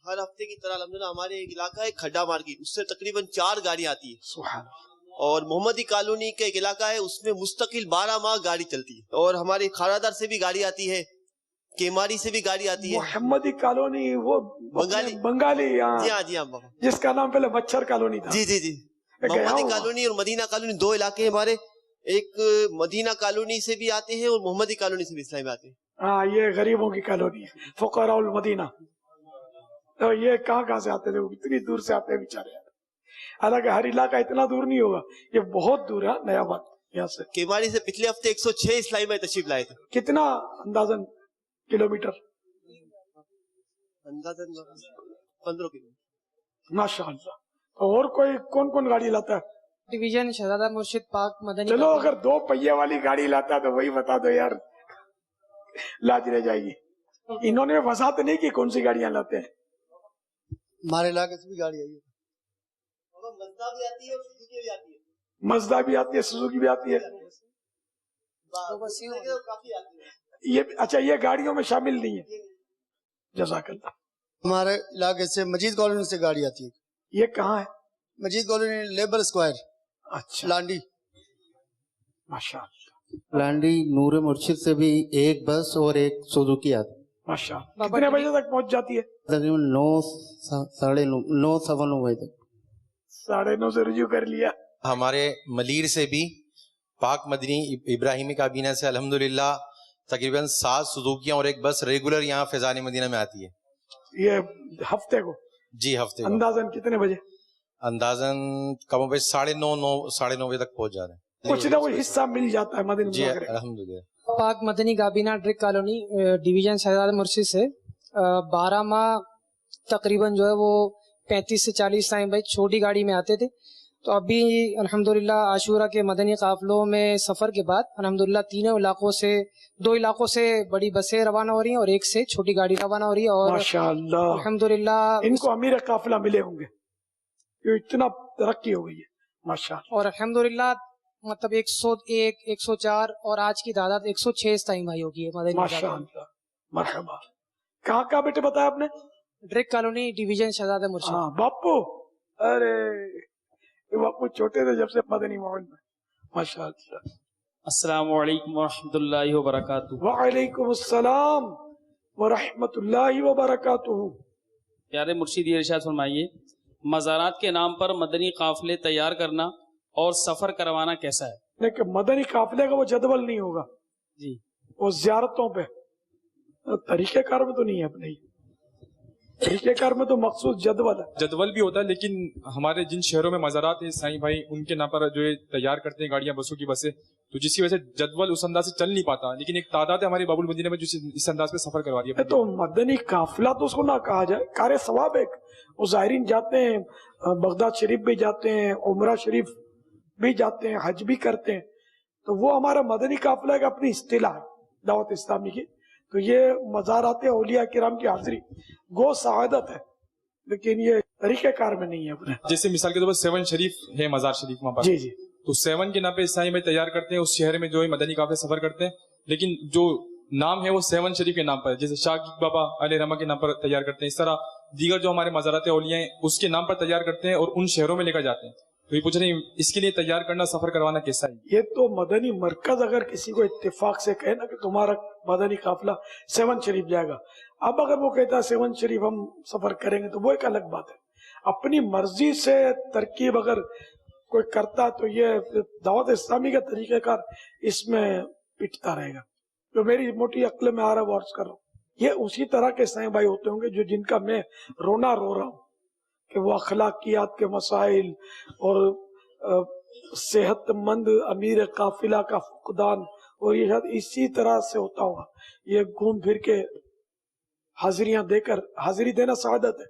ہر ہفتے کی طرح الحمدللہ ہمارے ایک علاقہ ہے کھڈا مارکیٹ، اس سے تقریباً 4 گاڑیاں آتی ہیں،
سبحان
اور محمدی کالونی کا ایک علاقہ ہے، اس میں مستقل 12 ماہ گاڑی چلتی ہے، اور ہماری کھارادار سے بھی گاڑی آتی ہے، کیماری سے بھی گاڑی آتی ہے،
محمدی کالونی وہ بنگالی،
جی ہاں
جس کا نام پہلے مچھر کالونی تھا،
جی محمدی کالونی اور مدینہ کالونی 2 علاقے ہیں ہمارے، ایک مدینہ کالونی سے بھی آتے ہیں اور محمدی کالونی سے بھی اسلامی آتے ہیں۔
ہاں، یہ غریبوں کی کالونی ہے، فقراء المدینہ، تو یہ کہاں سے آتے تھے، اتنی دور سے آتے ہیں بیچارے، حالانکہ ہر علاقہ اتنا دور نہیں ہوگا، یہ بہت دور ہے نیا بات یہاں سے۔
کیماری سے پچھلے ہفتے 106 اسلامی بھائی تشریف لائے تھے۔
کتنا اندازاً کلومیٹر؟
اندازاً 15 کلومیٹر۔
ماشاء اللہ۔ اور کوئی کون گاڑی لاتا ہے؟
ڈویژن شہزادہ مرشد پاک مدنی۔
چلو اگر 2 پہیے والی گاڑی لاتا ہے تو وہی بتا دو یار، لاج رہ جائے گی۔ انہوں نے وضاحت نہیں کی کون سی گاڑیاں لاتے ہیں۔
ہمارے علاقے سے بھی گاڑی آئی ہے،
مزدہ بھی آتی ہے اور سوزوکی بھی آتی ہے،
مزدہ بھی آتی ہے، سوزوکی بھی آتی ہے،
کافی آتی ہے۔
یہ اچھا، یہ گاڑیوں میں شامل نہیں ہے۔ جزاک اللہ۔
ہمارے علاقے سے مجید کالونی سے گاڑی آتی ہے۔
یہ کہاں ہے؟
مجید کالونی لیبر اسکوائر،
اچھا،
لانڈی۔
ماشاء اللہ۔
لانڈی نور مرشد سے بھی ایک بس اور ایک سوزوکی آتی ہے۔
ماشاء اللہ۔ کتنے بجے تک پہنچ جاتی ہے؟
تقریباً 9 ساڑھے 9 سوا 9 بجے تک۔
9:30 سے رجوع کر لیا۔
ہمارے ملیر سے بھی پاک مدنی ابراہیمی کابینہ سے الحمدللہ تقریباً 7 سوزوکیاں اور ایک بس ریگولر یہاں فیضان مدینہ میں آتی ہے۔
یہ ہفتے کو؟
جی ہفتے کو۔
اندازاً کتنے بجے؟
اندازاً کم و بیش 9:30 بجے تک پہنچ جاتے ہیں۔
کچھ نہ کچھ حصہ مل جاتا ہے مدنی
جی
مذاکرے۔
الحمدللہ۔
پاک مدنی کابینہ ڈرک کالونی ڈویژن شہزادہ مرشد سے 12 ماہ تقریباً جو ہے وہ 35 سے 40 ٹائم بھائی چھوٹی گاڑی میں آتے تھے، تو ابھی الحمدللہ عاشورہ کے مدنی قافلوں میں سفر کے بعد الحمدللہ 2 علاقوں سے بڑی بسیں روانہ ہو رہی ہیں اور ایک سے چھوٹی گاڑی روانہ ہو رہی ہے، اور
ماشاءاللہ
الحمدللہ
ان کو امیر قافلہ ملے ہوں گے، یہ اتنا ترقی ہو گئی ہے ماشاءاللہ۔
اور الحمدللہ مطلب 101 104 اور آج کی تعداد 106 ٹائم آئی ہوگی مدنی
ماشاءاللہ۔ مرحبا۔ کہاں بیٹے بتایا آپ نے؟
ڈرک کالونی ڈویژن شہزادہ مرشد۔
ہاں باپو، ارے باپو چھوٹے تھے جب سے مدنی ماحول میں، ماشاءاللہ۔
السلام علیکم ورحمۃ اللہ وبرکاتہ۔
وعلیکم السلام ورحمۃ اللہ وبرکاتہ۔
پیارے مرشد یہ ارشاد فرمائیے، مزارات کے نام پر مدنی قافلے تیار کرنا اور سفر کروانا کیسا ہے؟
لیکن مدنی قافلے کا وہ جدول نہیں ہوگا
جی،
وہ زیارتوں پہ، طریقہ کار میں تو نہیں ہے اپنے، طریقہ کار میں تو مخصوص جدول ہے۔
جدول بھی ہوتا ہے، لیکن ہمارے جن شہروں میں مزارات ہیں سائیں بھائی ان کے نام پر جو ہے تیار کرتے ہیں گاڑیاں، بسوں کی بسیں، تو جس کی وجہ سے جدول اس انداز سے چل نہیں پاتا، لیکن ایک تعداد ہے ہمارے باب المدینہ میں جو اس انداز پہ سفر کروا رہی ہے۔
تو مدنی قافلہ تو اس کو نہ کہا جائے، کار ثواب ہے، وہ زائرین جاتے ہیں، بغداد شریف بھی جاتے ہیں، عمرہ شریف بھی جاتے ہیں، حج بھی کرتے ہیں، تو وہ ہمارا مدنی قافلہ کا اپنی اصطلاح ہے دعوت اسلامی کی۔ تو یہ مزارات اولیاء کرام کی حاضری گو سعادت ہے، لیکن یہ طریقہ کار میں نہیں ہے اپنے۔
جیسے مثال کے طور پر 7 شریف ہے، مزار شریف وہاں پر،
جی جی،
تو 7 کے نام پہ عیسائی میں تیار کرتے ہیں، اس شہر میں جو ہے مدنی قافلے سفر کرتے ہیں، لیکن جو نام ہے وہ 7 شریف کے نام پر، جیسے شاہ بابا علیہ رحمہ کے نام پر تیار کرتے ہیں، اس طرح دیگر جو ہمارے مزارات اولیاء ہیں اس کے نام پر تیار کرتے ہیں اور ان شہروں میں لے کر جاتے ہیں۔ تو یہ پوچھ رہے ہیں اس کے لیے تیار کرنا، سفر کروانا کیسا ہے؟
یہ تو مدنی مرکز اگر کسی کو اتفاق سے کہے نا کہ تمہارا مدنی قافلہ 7 شریف جائے گا، اب اگر وہ کہتا ہے 7 شریف ہم سفر کریں گے تو وہ ایک الگ بات ہے۔ اپنی مرضی سے ترکیب اگر کوئی کرتا تو یہ دعوت اسلامی کا طریقہ کار اس میں پٹتا رہے گا۔ جو میری موٹی عقل میں آ رہا ہے وہ عرض کر رہا ہوں، یہ اسی طرح کے سائیں بھائی ہوتے ہوں گے جو جن کا میں رونا رو رہا ہوں کہ وہ اخلاقیات کے مسائل اور صحت مند امیر قافلہ کا فقدان، اور یہ شاید اسی طرح سے ہوتا ہوگا۔ یہ گھوم پھر کے حاضریاں دے کر، حاضری دینا سعادت ہے،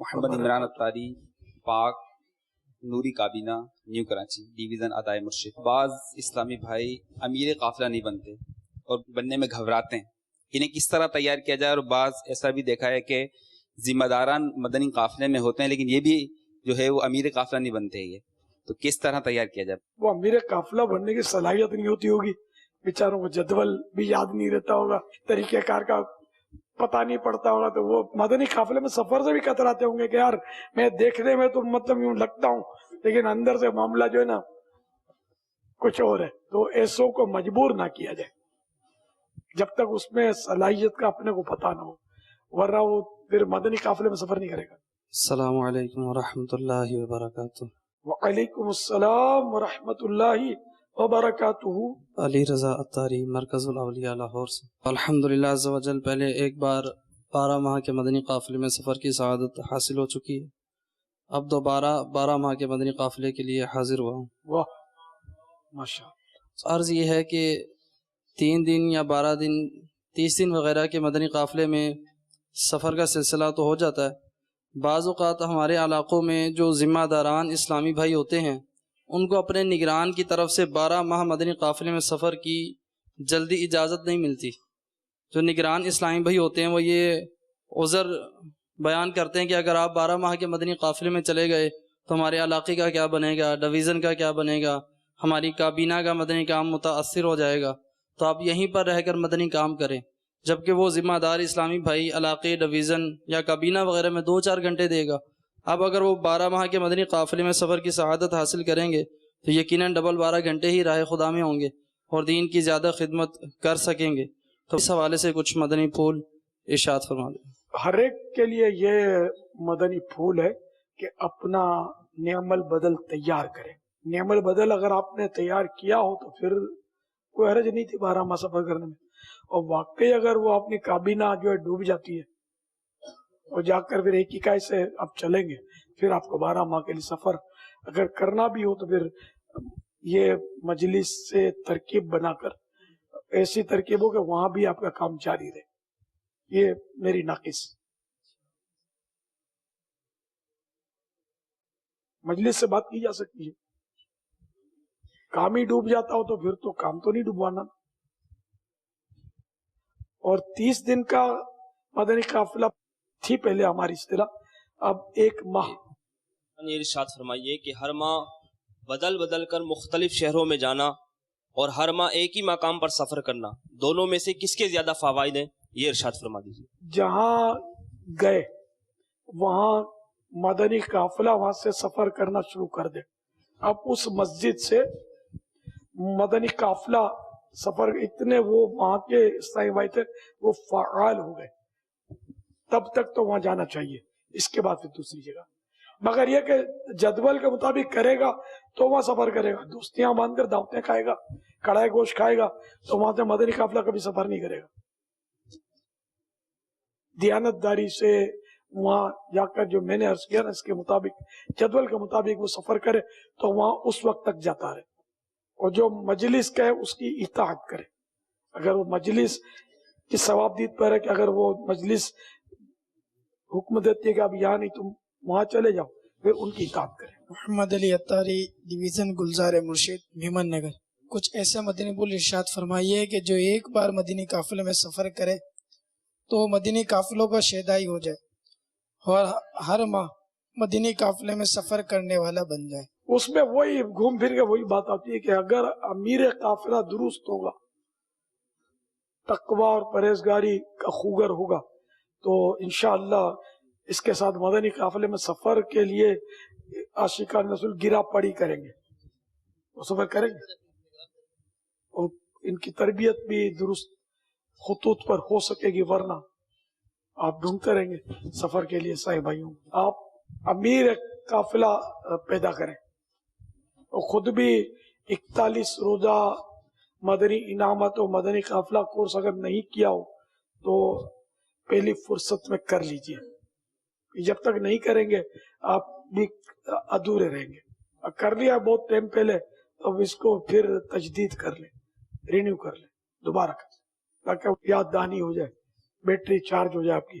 محمد عمران اتاری، پاک نوری کابینہ، نیو کراچی، ڈویژن ادائے مرشد۔ بعض اسلامی بھائی امیر قافلہ نہیں بنتے اور بننے میں گھبراتے ہیں، انہیں کس طرح تیار کیا جائے؟ اور بعض ایسا بھی دیکھا ہے کہ ذمہ داران مدنی قافلے میں ہوتے ہیں لیکن یہ بھی جو ہے وہ امیر قافلہ نہیں بنتے، یہ تو کس طرح تیار کیا جائے؟
وہ امیر قافلہ بننے کی صلاحیت نہیں ہوتی ہوگی، بیچاروں کو جدول بھی یاد نہیں رہتا ہوگا، طریقہ کار کا پتہ نہیں پڑتا ہوگا، تو وہ مدنی قافلے میں سفر سے بھی کتراتے ہوں گے کہ یار میں دیکھنے میں تو مطلب یوں لگتا ہوں لیکن اندر سے معاملہ جو ہے نا کچھ اور ہے۔ تو ایسوں کو مجبور نہ کیا جائے جب تک اس میں صلاحیت کا اپنے کو پتہ نہ ہو، ورنہ وہ پھر مدنی قافلے میں سفر نہیں کرے گا۔
السلام علیکم ورحمۃ اللہ وبرکاتہ۔
وعلیکم السلام ورحمۃ اللہ وبرکاتہ۔
علی رضا اتاری، مرکز الاولیاء لاہور سے۔ الحمدللہ عز و جل، پہلے ایک بار 12 ماہ کے مدنی قافلے میں سفر کی سعادت حاصل ہو چکی ہے، اب دوبارہ 12 ماہ کے مدنی قافلے کے لیے حاضر ہوا ہوں۔
واہ ماشاءاللہ۔
عرض یہ ہے کہ 3 دن یا 12 دن 30 دن وغیرہ کے مدنی قافلے میں سفر کا سلسلہ تو ہو جاتا ہے، بعض اوقات ہمارے علاقوں میں جو ذمہ داران اسلامی بھائی ہوتے ہیں ان کو اپنے نگران کی طرف سے 12 ماہ مدنی قافلے میں سفر کی جلدی اجازت نہیں ملتی۔ جو نگران اسلامی بھائی ہوتے ہیں وہ یہ عذر بیان کرتے ہیں کہ اگر آپ 12 ماہ کے مدنی قافلے میں چلے گئے تو ہمارے علاقے کا کیا بنے گا، ڈویژن کا کیا بنے گا، ہماری کابینہ کا مدنی کام متاثر ہو جائے گا، تو آپ یہیں پر رہ کر مدنی کام کریں۔ جبکہ وہ ذمہ دار اسلامی بھائی علاقے، ڈویژن یا کابینہ وغیرہ میں 2-4 گھنٹے دے گا۔ اب اگر وہ 12 ماہ کے مدنی قافلے میں سفر کی سعادت حاصل کریں گے تو یقیناً ڈبل 12 گھنٹے ہی راہ خدا میں ہوں گے اور دین کی زیادہ خدمت کر سکیں گے۔ تو اس حوالے سے کچھ مدنی پھول ارشاد فرما دیں۔
ہر ایک کے لیے یہ مدنی پھول ہے کہ اپنا نعم البدل تیار کرے۔ نعم البدل اگر آپ نے تیار کیا ہو تو پھر کوئی حرج نہیں تھی 12 ماہ سفر کرنے میں، اور واقعی اگر وہ اپنی کابینہ جو ہے ڈوب جاتی ہے اور جا کر پھر ایک اکائی سے آپ چلیں گے، پھر آپ کو 12 ماہ کے لیے سفر اگر کرنا بھی ہو تو پھر یہ مجلس سے ترکیب بنا کر ایسی ترکیب ہو کہ وہاں بھی آپ کا کام جاری رہے۔ یہ میری ناقص مجلس سے بات کی جا سکتی ہے، کام ہی ڈوب جاتا ہو تو پھر تو کام تو نہیں ڈوبوانا۔ اور 30 دن کا مدنی قافلہ تھی پہلے ہماری اصطلاح، اب 1 ماہ۔
یہ ارشاد فرمائیے کہ ہر ماہ بدل بدل کر مختلف شہروں میں جانا اور ہر ماہ ایک ہی مقام پر سفر کرنا، دونوں میں سے کس کے زیادہ فوائد ہیں، یہ ارشاد فرما دیجیے۔
جہاں گئے وہاں مدنی قافلہ وہاں سے سفر کرنا شروع کر دے، اب اس مسجد سے مدنی قافلہ سفر، اتنے وہ وہاں کے اسلامی بھائی تھے وہ فعال ہو گئے، تب تک تو وہاں جانا چاہیے، اس کے بعد پھر دوسری جگہ، مگر یہ کہ جدول کے مطابق کرے گا تو وہاں سفر کرے گا، دوستیاں باندھ کر دعوتیں کھائے گا، کڑھائی گوشت کھائے گا تو وہاں سے مدنی قافلہ کبھی سفر نہیں کرے گا۔ دیانت داری سے وہاں جا کر جو میں نے عرض کیا نا اس کے مطابق جدول کے مطابق وہ سفر کرے تو وہاں اس وقت تک جاتا رہے، اور جو مجلس کا ہے اس کی اطاعت کرے۔ اگر وہ مجلس کی ثوابدید پر ہے کہ اگر وہ مجلس حکم دیتی ہے کہ اب یہاں نہیں تم وہاں چلے جاؤ، پھر ان کی اطاعت کرے۔
محمد علی اتاری، ڈویژن گلزار مرشد، بھیمن نگر۔ کچھ ایسا مدنی پھول ارشاد فرمائیے کہ جو ایک بار مدنی قافلے میں سفر کرے تو مدنی قافلوں کا شیدائی ہو جائے اور ہر ماہ مدنی قافلے میں سفر کرنے والا بن جائے۔
اس میں وہی گھوم پھر کے وہی بات آتی ہے کہ اگر امیر قافلہ درست ہوگا، تقوی اور پرہیزگاری کا خوگر ہوگا، تو انشاءاللہ اس کے ساتھ مدنی قافلے میں سفر کے لیے عاشقان رسول گرا پڑی کریں گے، وہ سفر کریں گے، اور ان کی تربیت بھی درست خطوط پر ہو سکے گی، ورنہ آپ ڈھونڈتے رہیں گے سفر کے لیے۔ صاحب بھائیوں، آپ امیر قافلہ پیدا کریں، اور خود بھی 41 روزہ مدنی انعامات و مدنی قافلہ کورس اگر نہیں کیا ہو تو پہلی فرصت میں کر لیجئے، جب تک نہیں کریں گے آپ بھی ادھورے رہیں گے۔ کر لیا بہت ٹائم پہلے، اب اس کو پھر تجدید کر لیں، رینیو کر لیں، دوبارہ کر لیں، تاکہ یاد دہانی ہو جائے، بیٹری چارج ہو جائے آپ کی،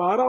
12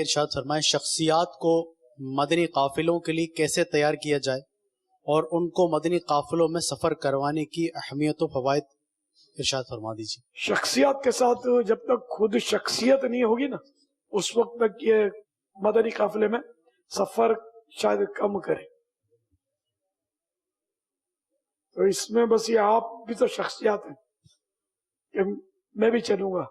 ارشاد فرمائیں شخصیات کو مدنی قافلوں کے لیے کیسے تیار کیا جائے اور ان کو مدنی قافلوں میں سفر کروانے کی اہمیت و فوائد ارشاد فرما دیجیے.
شخصیات کے ساتھ جب تک خود شخصیت نہیں ہوگی نا اس وقت تک یہ مدنی قافلے میں سفر شاید کم کرے. تو اس میں بس یہ آپ بھی تو شخصیات ہیں کہ میں بھی چلوں گا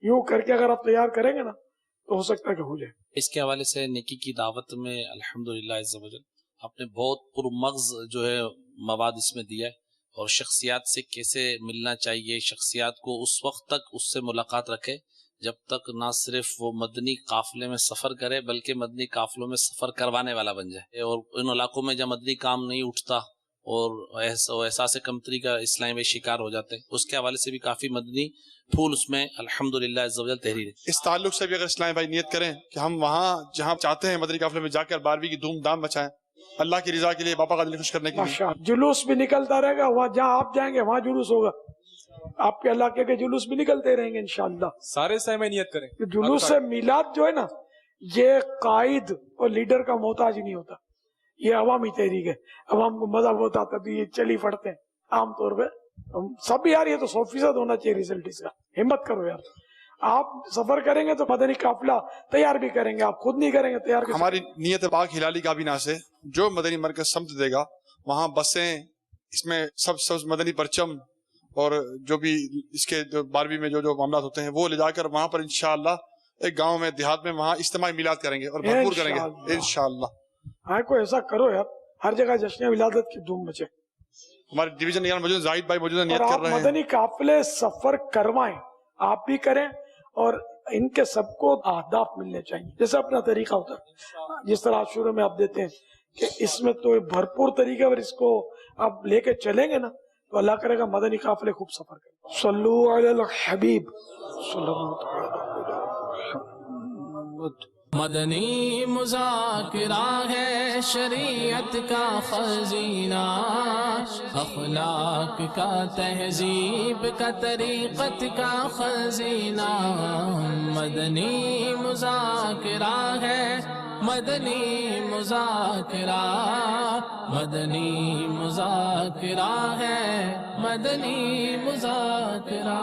یوں کر کے اگر آپ تیار کریں گے نا تو ہو سکتا ہے کہ ہو جائے.
اس کے حوالے سے نیکی کی دعوت میں الحمدللہ عز و جل آپ نے بہت پرمغز جو ہے مواد اس میں دیا ہے اور شخصیات سے کیسے ملنا چاہیے, شخصیات کو اس وقت تک اس سے ملاقات رکھے جب تک نہ صرف وہ مدنی قافلے میں سفر کرے بلکہ مدنی قافلوں میں سفر کروانے والا بن جائے. اور ان علاقوں میں جب مدنی کام نہیں اٹھتا اور احساس کمتری کا اسلام میں شکار ہو جاتے ہیں, اس کے حوالے سے بھی کافی مدنی پھول اس میں الحمدللہ عز و جل تحریر ہے.
اس تعلق سے بھی اگر اسلام بھائی نیت کریں کہ ہم وہاں جہاں چاہتے ہیں مدنی قافلے میں جا کر 12ویں کی دھوم دھام مچائیں اللہ کی رضا کے لیے, باپا کا دل خوش کرنے کے لیے,
جلوس بھی نکلتا رہے گا, وہاں جہاں آپ جائیں گے وہاں جلوس ہوگا, آپ کے علاقے کے جلوس بھی نکلتے رہیں گے انشاءاللہ.
سارے سہمے نیت کریں.
جلوس سے میلاد جو ہے نا یہ قائد اور لیڈر کا محتاج نہیں ہوتا, یہ عوامی تحریک ہے. عوام کو مزہ ہوتا تھا تو یہ چلی پڑتے ہیں عام طور پہ. سب یار یہ تو 100% ہونا چاہیے رزلٹ اس کا, ہمت کرو یار. آپ سفر کریں گے تو مدنی قافلہ تیار بھی کریں گے, آپ خود نہیں کریں گے تیار.
ہماری نیت پاک ہلالی کابینہ سے جو مدنی مرکز سمت دے گا وہاں بسیں, اس میں سب مدنی پرچم اور جو بھی اس کے 12ویں میں جو معاملات ہوتے ہیں وہ لے جا کر وہاں پر انشاءاللہ ایک گاؤں میں دیہات میں وہاں اجتماعی میلاد کریں گے اور بھرپور کریں گے انشاءاللہ.
ہاں کوئی ایسا کرو یار, ہر جگہ جشن ولادت کی دھوم مچے.
ہمارے ڈویژن نگران موجود زاہد بھائی موجود نیت کر رہے ہیں.
مدنی قافلے سفر کروائیں, آپ بھی کریں اور ان کے سب کو اہداف ملنے چاہیے. جیسے اپنا طریقہ ہوتا ہے, جس طرح عاشورہ میں آپ دیتے ہیں کہ اس میں تو بھرپور طریقے پر اس کو آپ لے کے چلیں گے نا تو اللہ کرے گا مدنی قافلے خوب سفر کریں. صلو علی الحبیب صلی اللہ علیہ وسلم.
مدنی مذاکرہ ہے شریعت کا خزینہ, اخلاق کا تہذیب کا طریقت کا خزینہ. مدنی مذاکرہ ہے مدنی مذاکرہ, مدنی مذاکرہ ہے مدنی مذاکرہ.